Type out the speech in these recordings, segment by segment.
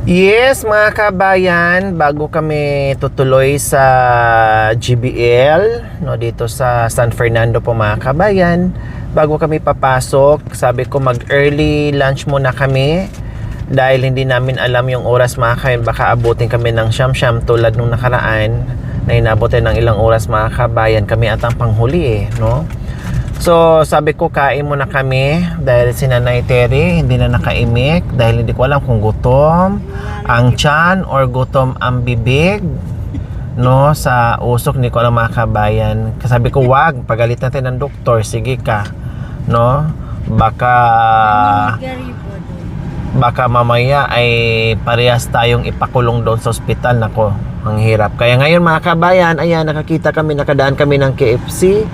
Yes, mga kabayan, bago kami tutuloy sa GBL, no, dito sa San Fernando po mga kabayan, bago kami papasok, sabi ko mag-early lunch muna kami dahil hindi namin alam yung oras mga kabayan, baka abutin kami ng siyam-siyam tulad nung nakaraan na inabutin ng ilang oras mga kabayan, kami atang panghuli no? So, sabi ko kain muna kami dahil si Nanay Terry hindi na nakaimik dahil hindi ko alam kung gutom ang tiyan or gutom ang bibig no, sa usok. Hindi ko alam mga kabayan. Sabi ko wag, pagalit natin ng doktor, sige ka no, baka mamaya ay parehas tayong ipakulong doon sa ospital. Nako, ang hirap. Kaya ngayon mga kabayan, ayan, nakakita kami, nakadaan kami ng KFC.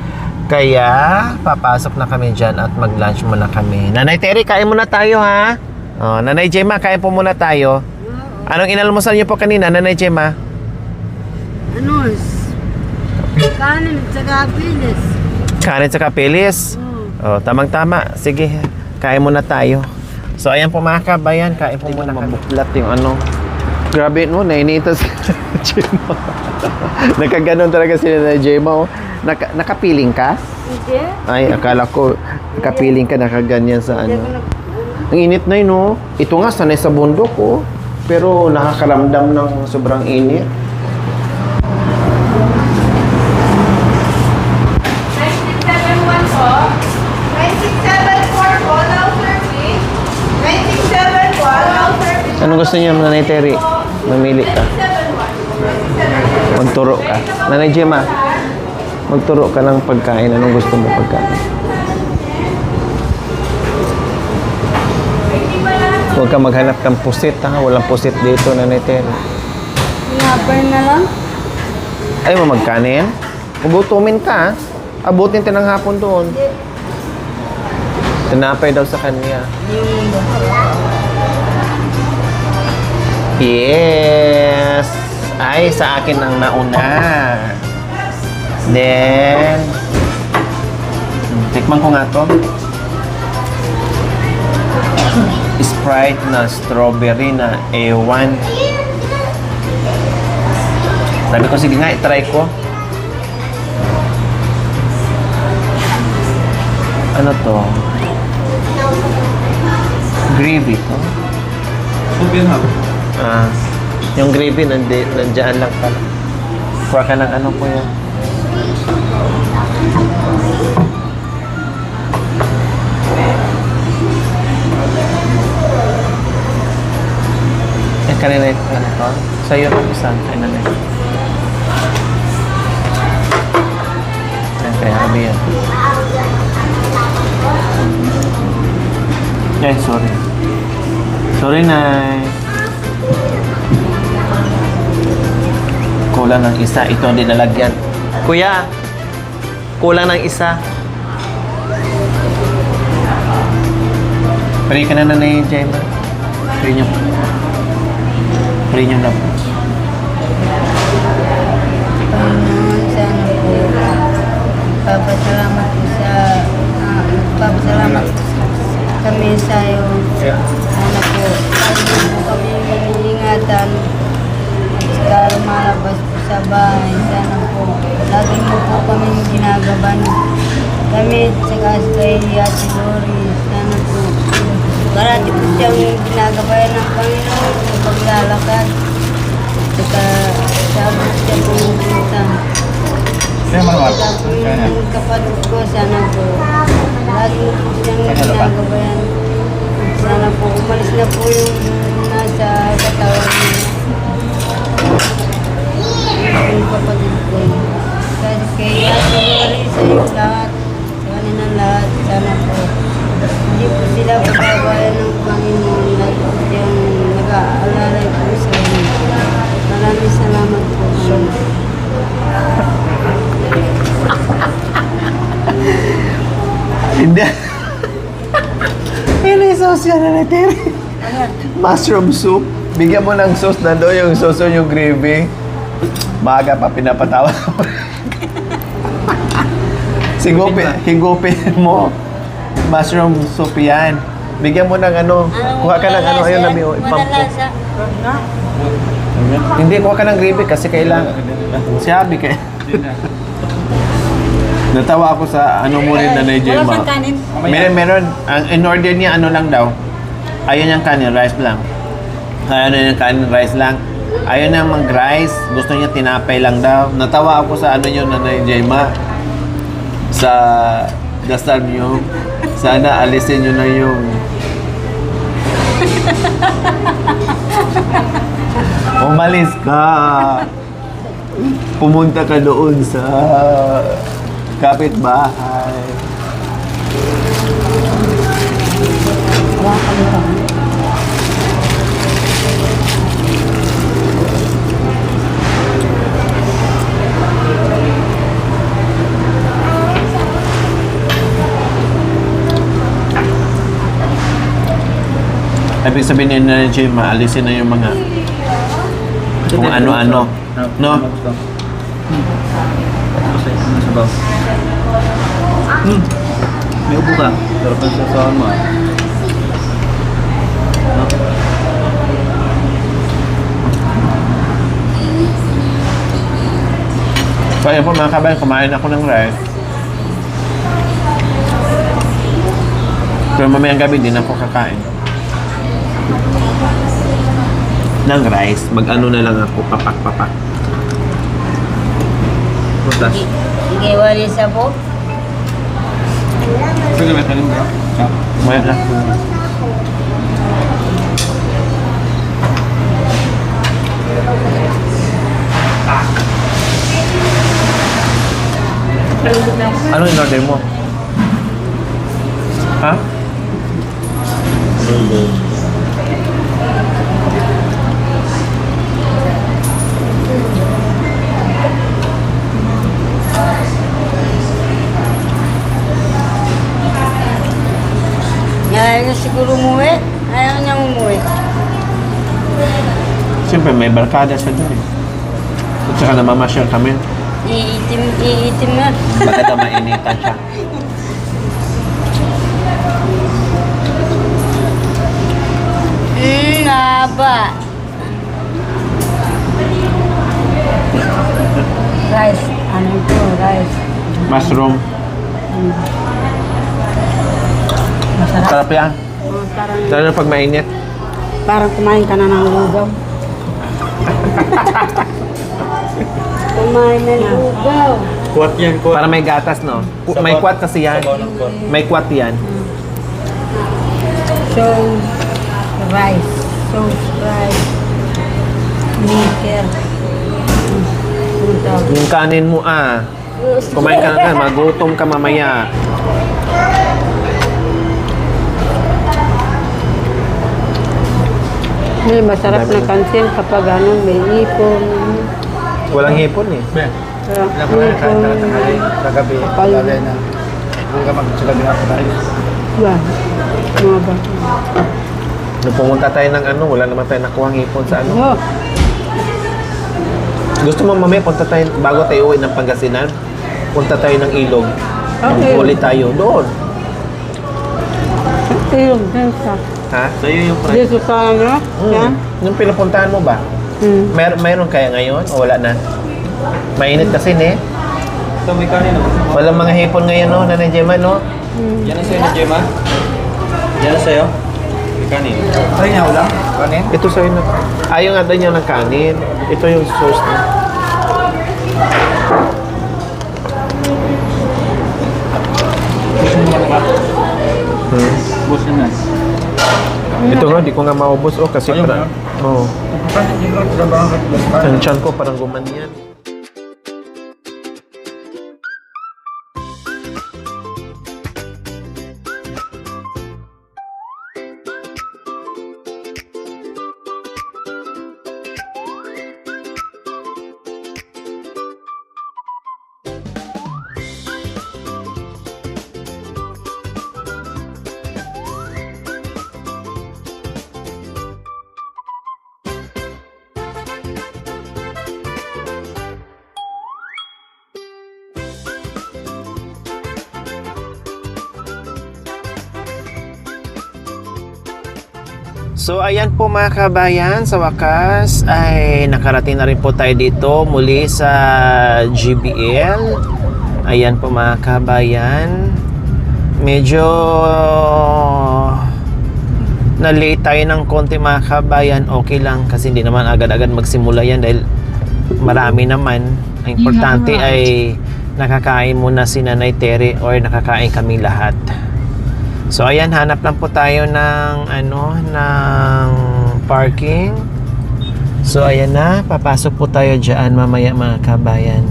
Kaya, papasok na kami dyan at mag-lunch muna kami. Nanay Terry, kain muna tayo ha. Oh, Nanay Gemma, kain po muna tayo. Anong inalmusal niyo po kanina, Nanay Gemma? Ano? Kanin at saka pilis. Kanin at saka pilis? Oh, tamang-tama. Sige, kain muna tayo. So, ayan po mga kabayan, kain po muna kami. Mabuklat yung ano. Grabe no, nainitas si Gemma. Nakaganon talaga si Nanay Gemma. Oh. Nakapiling ka? Hindi. Ay, akala ko nakapiling ka, nakaganyan sa ano. Ang init na yun, no? Ito nga, sanay sa bundok, oh. Pero nakakaramdam ng sobrang init. 9671 po. 9674 po, now service. 9671, now service. Anong gusto niyo, Nanay Terry? Mamili ka. 9671. Magturo ka. Nanay Gemma, magturo ka ng pagkain. Anong gusto mo pagkain? Huwag ka maghanap ng pusit, ha? Walang pusit dito, Nanay Terry. Napper na lang. Ay mo magkanin? Magutumin ka, ha? Abutin ng hapon doon. Tinapay daw sa kanya. Yes! Ay, sa akin ang nauna. Then, tikman ko nga to. Sprite na strawberry na A1. Sabi ko, sige nga, itry ko. Ano to? Gravy to. Yung gravy nandiyan lang pala. Kuha ka ng ano po yan. Kanina ito, ano to? Sa'yo ng isang, ay nanay. Ayan, kaya kami yan. Ay, sorry. Sorry, Nay. Kulang ng isa. Ito ang dinalagyan. Kuya, kulang ng isa. Pwede ka na, Nanay Gemma. Pwede nyo. Premium na po. Papasalamat po sa papasalamat kami sa iyo. Sana po, lagi po kami iniingatan at saka lumalabas po sa bahay. Sana po, lagi mo po kami ginagaban. Kami at saka kay Ate Lori. Sana po, parati po siyang ginagabayan ng Panginoon sa paglalakad. Saka sabi siya po pumunta. Saka po yung kapatid ko, sana po lagi po siyang ginagabayan. Sana po umalis na po yung nasa katawan niya. Yung kapatid ko. Kasi kay Ate Lori, sa iyo lahat, sa kanilang lahat, sana po hindi po sila pagbabayan ng Panginoon. Lagi po siyang nag-aalalay po sa inyo. Maraming salamat po. Hindi. Ano yung sauce yan, Nanay Terry? Mushroom soup. Bigyan mo ng sauce na doon, yung sauce yung gravy. Baga pa, pinapatawa ko. Higupin mo. Mushroom soup yan. Bigyan mo ng ano. Kuha ka ng ano. Ayun na may pump ko. Malalasa. Hindi, kuha ka ng gravy kasi kailangan. Sabi kaya. Natawa ako sa ano mo rin na Gemma. Wala kang kanin. Meron. Ang in-order niya ano lang daw. Ayaw niyang kanin, rice lang. Ayaw niyang kanin, rice lang. Ayaw niyang mag-rice. Gusto niya tinapay lang daw. Natawa ako sa ano yun, Nanay Gemma. Sa dasal niyo. Sana alisin niyo na yung... Umalis ka. Pumunta ka doon sa kapitbahay. Ibig sabihin na Jim, alisin na yung mga kung ano-ano. No? May upo ka. Sarap ang sasawan mo. No? So ayun po mga kabayan, kumain ako ng rice. Pero mamayang gabi, din ako kakain. Ng rice, mag-ano na lang ako, papak-papak. Prutas. Sige, wali sa po. Sige, may talim bro. Chop. Maya na. Ano in-order mo? Ha? Ayaw niya siguro umuwi. Ayaw niya umuwi. Siyempre may barkada siya dun eh. At saka namamasyal kami. Iitim na. Baka daw mainitan siya. Haba. Rice. Ano ito? Rice. Mushroom. Masarap. Sarap yan. Parang, Lalo na pag mainit. parang kumain ka na ng lugaw. Kumain ng lugaw. Kuwat yan, kuwat. Para may gatas, no? May kwat kasi yan. Sabaw ng kuwat. May kwat yan. So, rice. Sauce rice. Liquor. Yung kanin mo, kumain ka na, magutom ka mamaya. May masarap na kansin kapag ano, may ipon. Walang hipon eh. Ben. Ipon. Kagabi. Kapal. Lalay na. Huwag ka magsilabi ako tayo. Yan. Mga bata. Nung pumunta tayo ng ano, wala naman tayo nakuha hipon sa ano. Oh, Gusto mo mamaya punta tayo, bago tayo uwi ng Pangasinan, punta tayo ng Ilog. Okay. Huli tayo doon. yung densa. Ha? Sa'yo yung price. Dito sa ano? Yan. Yung pinupuntahan mo ba? Mayroon kaya ngayon o wala na? Mainit kasi ne. Ito, may kanin ako. Walang mga hipon ngayon no, Nanay Gemma no? Yan ang sa'yo na, Gemma. Yan ang sa'yo. May kanin. Ay, niya wala? Kanin? Ito sa'yo na. Ayaw nga daw niya ng kanin. Ito yung sauce niya. Gusto mo ba? Gusto na. Ito nga, di ko nga maubos. Oh, kasi Ayaw para... na? Oo. Kasi dito, trabaho ka. Ang tiyan ko parang gumanyan. So ayan po mga kabayan, sa wakas ay nakarating na rin po tayo dito muli sa GBL. Ayan po mga kabayan, medyo na-late tayo ng konti mga kabayan. Okay lang kasi hindi naman agad-agad magsimula yan dahil marami naman. Ang importante ay nakakain muna si Nanay Terry or nakakain kami lahat. So ayan, hanap lang po tayo ng ng parking. So ayan na, papasok po tayo diyan mamaya mga kabayan.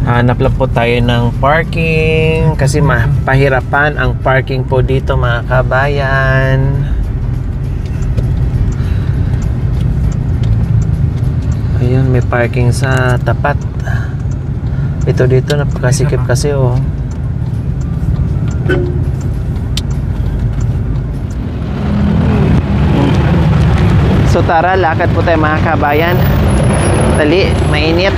Hanap lang po tayo ng parking kasi pahirapan ang parking po dito mga kabayan. Ayun, may parking sa tapat. Ito dito napakasikip kasi oh. So tara, lakad po tayo mga kabayan. Dali, mainit.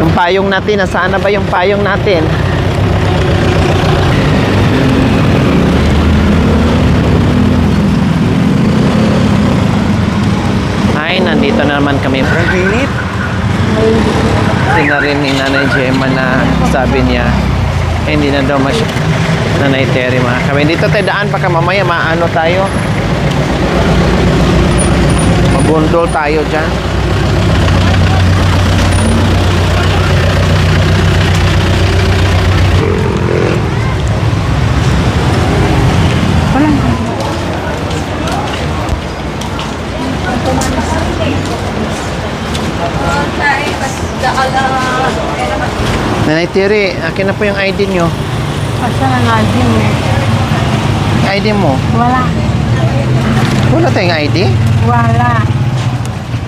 Yung payong natin, nasaan na ba yung payong natin? Ay, nandito na naman kami. Ang init. Tingnan rin ni Nanay Gemma na sabi niya hindi na daw Nanay Terry mga kami. Dito tayo daan baka mamaya maano tayo. Magundol tayo dyan. Nanay Terry, akin na po yung ID nyo. Asan ang ID mo? ID mo? Wala. Wala tayong ID? Wala.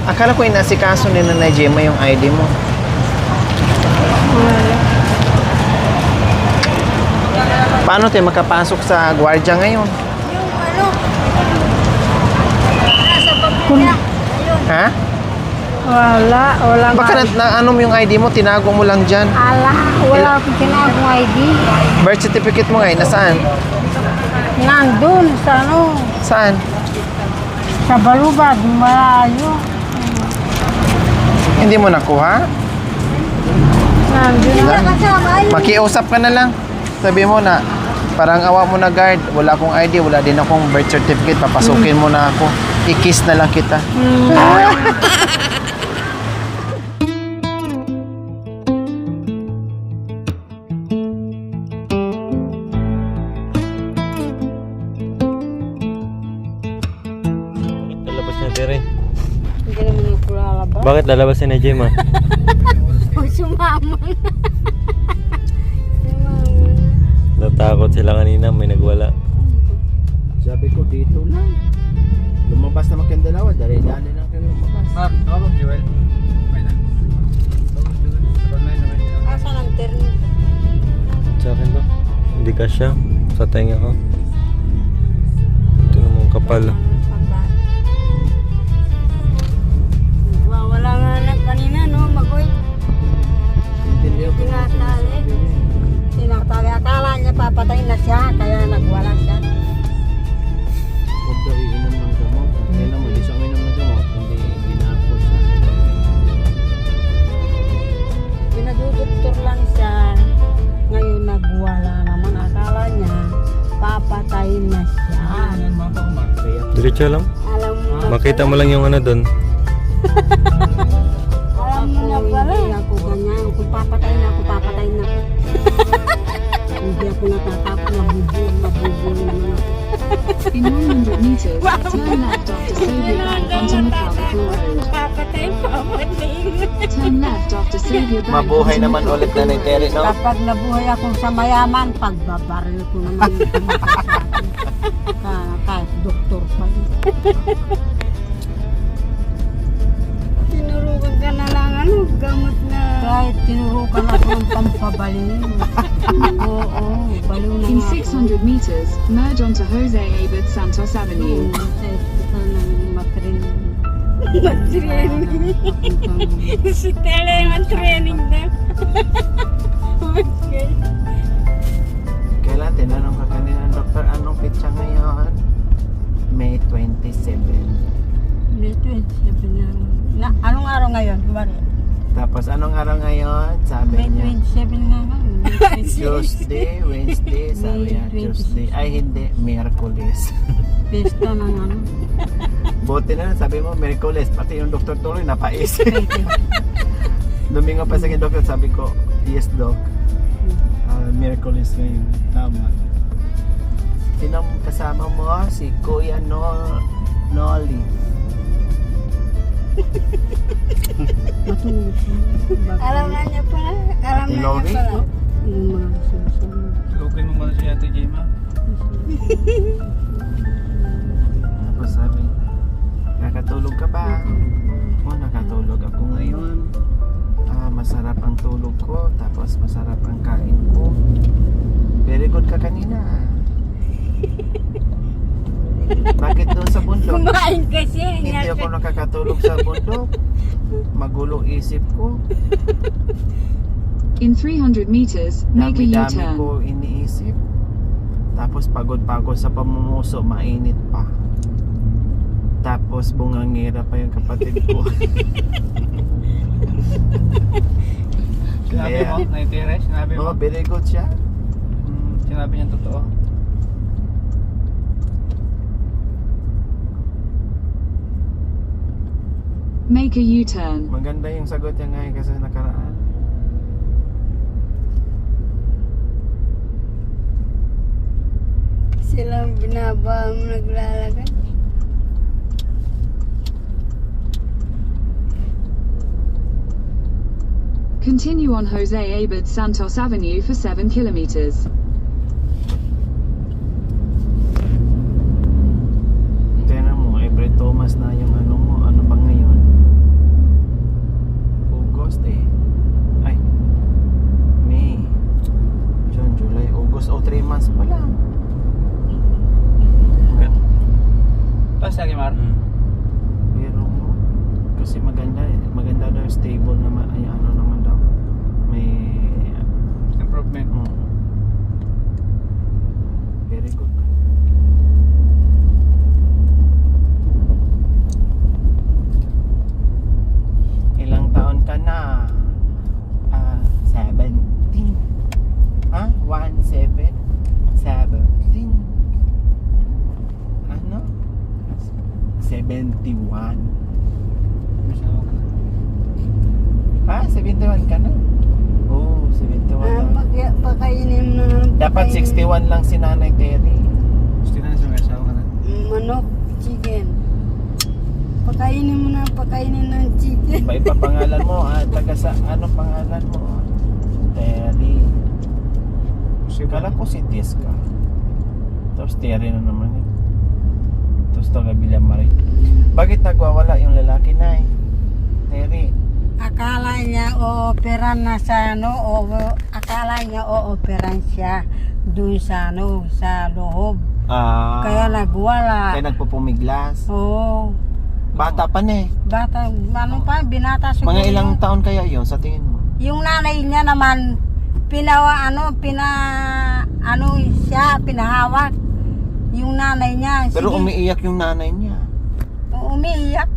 Akala ko inasikaso ni Nanay Gemma yung ID mo. Wala. Paano tayo makapasok sa gwardiya ngayon? Yung ano? Nasa pamilya. Ayun. Ha? Wala. Wala. Baka ano mo yung ID mo, tinago mo lang dyan. Ala. Wala akong tinagong ID. Birth certificate mo ngayon, nasaan? Nandun sa ano? Saan? Sa Balubad. Malayo. Hindi mo nakuha? Nandun na. Makiusap ka na lang. Sabi mo na, parang awa mo na guard, wala akong ID, wala din akong birth certificate, papasukin mo na ako. I-kiss na lang kita. Lalabas na Terry. Hindi naman ako lalabas. Bakit lalabas na Gemma? O sumamon. Natakot sila kanina, may nagwala. Sabi ko dito lang. Lumabas naman kayong dalawa, dali-dali lang kayo lumabas. Ma'am, tawag Joel. Okay na. Tawag Joel. Online naman siya. Asan ang terno? Sa akin ba? Hindi ka siya. Sa tenga ko. Ito naman kapal. Wala nga lang kanina, no? Magoy. Intindihan ko na Tinatali. Tinatali. Akala niya papatay na siya, kaya nagwala siya. Huwag daw iinom ng gamot. Hindi naman, di siya uminom ng gamot. Hindi ginapos siya. Pinagudoktor lang siya. Ngayon nagwala naman. Akala niya papatayin na siya. Yan, mga pakumar. Kaya Diretso lang. Alam mo na Makita mo lang yung ano doon. Alam mo na pala. Hindi ako ganyan. Kung papatayin na ako, papatayin na ako. Hindi ako natatakot. Mabubul naman ako. In 100 meters, turn left after Soviet Bank onto Macau Road. Papatayin pa ako. Turn left after Soviet Bank mabuhay onto naman Macau ulit na ni Road. Terry, no? Kapag nabuhay ako sa mayaman, pagbabaril ko naman yung kahit doktor pa rin. Tinurukan ka na lang, gamot na. Kahit tinurukan ako ng pampabaliw. Oo, baliw na In nga ako. 600 meters, merge onto Jose Abad Santos Avenue. Sa hospital ng matraining. Matraining? Si Tele, matraining na. Okay. Kailan, tinanong ka kanina doktor, anong petsa ngayon? May 27. May 27 na. Anong araw ngayon? Kumari. Tapos anong araw ngayon? Sabi May niya 27 nga ngayon. May 27. Tuesday, Wednesday, sabi niya May 26. Tuesday. Ay hindi, Miyerkules. Pesta ng ano. Buti na lang, sabi mo Miyerkules. Pati yung doktor tuloy napaisip. Domingo pa sa akin doktor, sabi ko, yes doc. Miyerkules ngayon. Tama. Sinong kasama mo? Si Kuya Nolly. Alam na niya pala. Alam na Lori? niya pala. Yung mga sinasabi. Lugin mo muna si Ate Jema. Tapos sabi, nakatulog ka ba? O, nakatulog ako ngayon. Masarap ang tulog ko, tapos masarap ang kain ko. Very good ka kanina. Bakit doon sa bundok? Kumain kasi. Hindi ako nakakatulog sa bundok. Magulo isip ko. In 300 meters, make a Dami-dami U-turn. ko iniisip. Tapos pagod-pagod sa pamumuso, mainit pa. Tapos bungangira pa yung kapatid ko. Sinabi Kaya- mo, naitira, sinabi mo. Oh, very good siya. Sinabi niya totoo. Make a U-turn. Maganda yung sagot niya ngayon kasi nakaraan. Silang binaba mo naglalagay. Continue on Jose Abad Santos Avenue for 7 kilometers. Tingnan mo, every Thomas na yung ano mo. Ano ba ngayon? August eh. Ay. May. June, July, August. 3 months pa lang. Tapos lagi, Mar. Pero kasi maganda daw, stable naman, ay ano naman daw, may Improvement. very good. Ilang taon ka na? 17. 17? Ano? 71. Masawa ka na. 71 ka na? Oo, 71 lang. Pakainin mo na. Dapat 61 lang si Nanay Terry. Gusto na sa may asawa ka na. Manok, chicken. Pakainin mo na, pakainin ng chicken. Iba pangalan mo, taga sa, ano pangalan mo? Terry. Kala ko si Tis ka. Tapos Terry na naman yun. Tapos taga Villamarin. Bakit nagwawala yung lalaki na Terry? Akala niya o-operan na sa ano, akala niya o-operan siya dun sa ano, sa loob. Kaya nagwala. Kaya nagpupumiglas. Oo. Bata pa na Bata, ano pa, binata siguro. Mga ilang taon kaya yon sa tingin mo? Yung nanay niya naman, pinahawak. Yung nanay niya. Pero sige. umiiyak yung nanay niya. Umiiyak.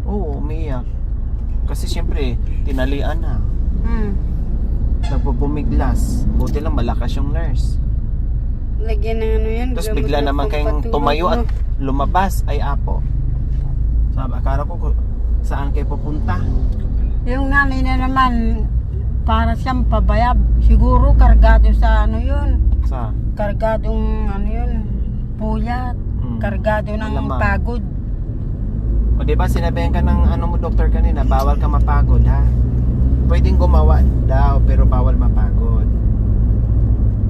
Oo, umiiyak. Kasi siyempre, tinalian na. Nagpupumiglas. Buti lang malakas yung nurse. Lagyan ng ano yan. Tapos gamot bigla na naman kayong pampatulog, tumayo at no? lumabas ay apo. Sabi, akala ko saan kayo pupunta? Yung nanay na naman, para siyang pabayab. Siguro kargado sa ano yun. Sa? Kargadong ano yun, puyat. Kargado ng Malamang. pagod. O diba sinabihan ka ng ano mo doktor kanina, bawal ka mapagod ha? Pwedeng gumawa daw pero bawal mapagod.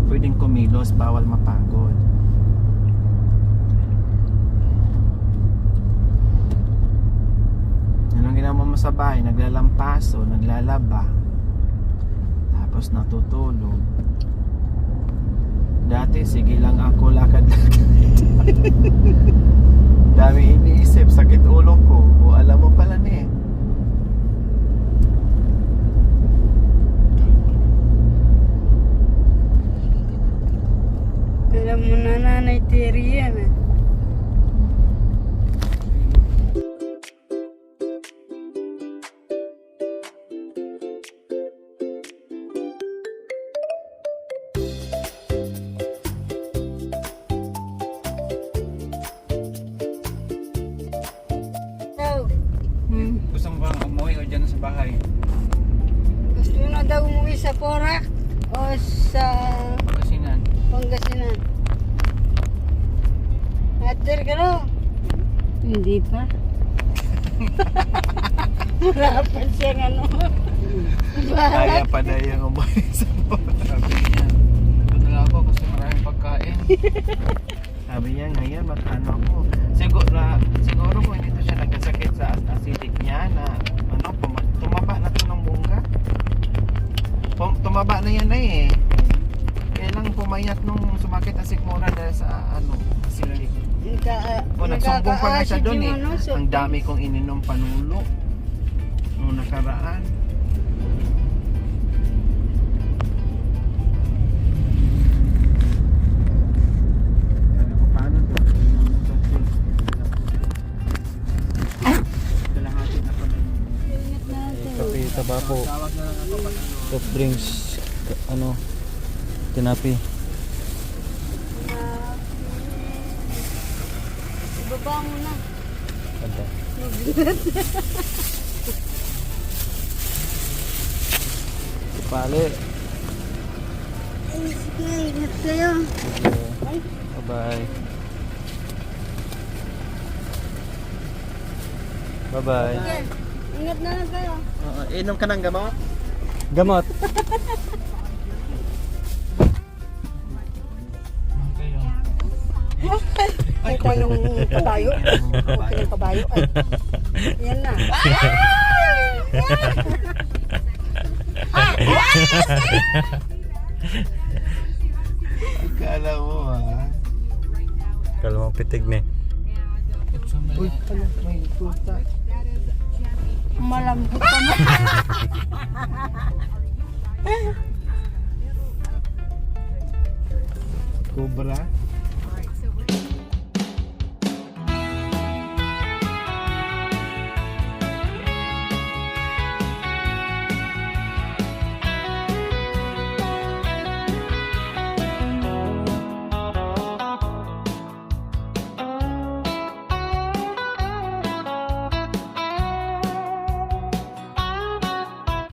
Pwedeng kumilos, bawal mapagod. Anong ginawa mo sa bahay? Naglalampaso, naglalaba. Tapos natutulog. Dati sige lang ako lakad-lakad. Dami iniisip, sakit ulo ko. O alam mo pala na eh. Alam mo na sa bahay. Gusto na daw umuwi sa Porac o sa Pagkasinan. Pangasinan. Ater ka no? Hindi pa. Wala pa siyang ano. Kaya pa na yung umuwi sa Sabi niya, nandun na ako kasi maraming pagkain. Sabi niya ngayon ano ako. Siguro kung hindi to siya nagkasakit sa acidic niya na ano, tumaba na to ng bungga. Tumaba na yan eh. Kailang pumayat nung sumakit ang sikmura dahil sa ano, acidic. O nagsumbong pa nga siya doon eh. Ang dami kong ininom panulo nung nakaraan. Paano to? Kalahati na pala. Kape, tabako, Tawag na lang ako pag ano. soft drinks, ano, tinapi. Ibaba mo na. Ano? Pali. Ay, sige, ingat kayo. Bye-bye. Bye-bye. Ingat na lang kayo. Inom ka ng gamot? Gamot. Kayo. Ay, kung anong kabayo. Okay ng kabayo. Ay, yan na. Kala mo ha? Kalawang pitig me. Uy, ano, may puta. Malambot ka mo. Cobra.